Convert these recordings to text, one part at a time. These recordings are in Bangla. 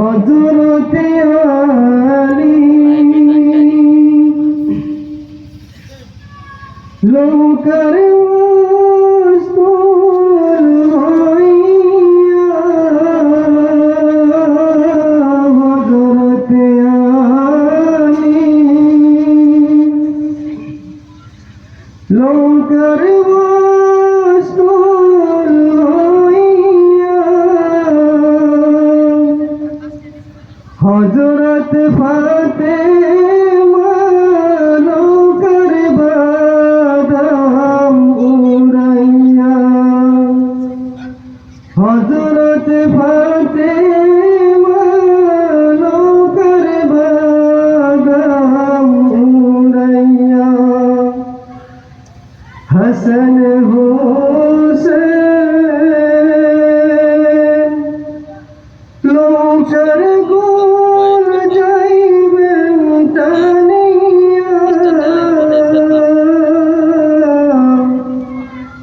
হযরতে আলী লৌকার মস্তূর হইয়া হযরতে আলী লৌকার মস্তূর হইয়া হযরত ফাতেমা নৌকার বাদাম উড়াইয়া হযরত ফাতেমা নৌকার বাদাম উড়াইয়া হাসান হোসেন লৌকার গোল যাইবেন টানিয়া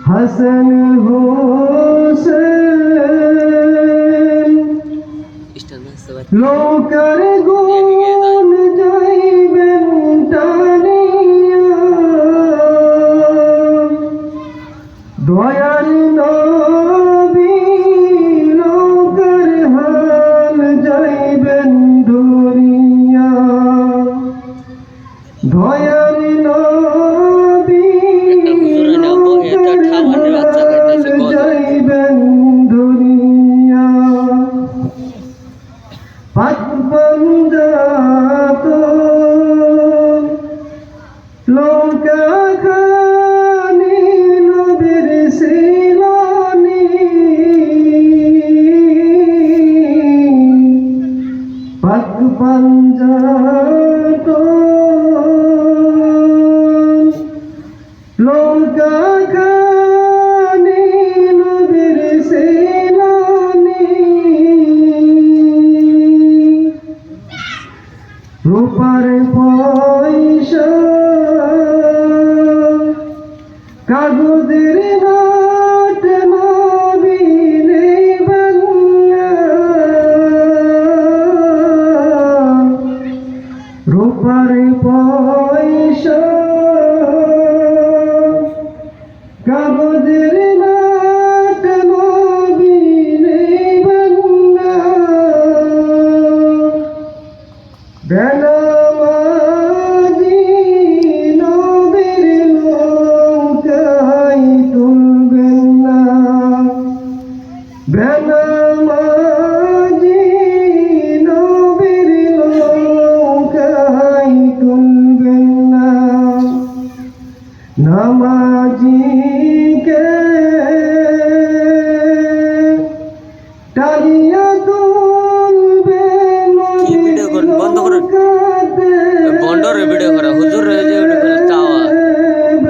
হাসান হোসেন লৌকার গোল যাইবেন টানিয়া দয়ার নবী নৌকার হাল যাইবেন ধরিয়া দয়ার নবী নৌকার হাল যাইবেন ধরিয়া পাক বন্দাত লৌকা খানি নবীর সিলানি পাক বন্দাত লৌকা খানি নবীর সিলানি রূপার পয়সা কাগজের নোট নবী নেবেন না রূপার পয়সা কাগজের নোট নবী নেবেন না বেনামাজি নবীর নৌকায় তুলবেন না বেনা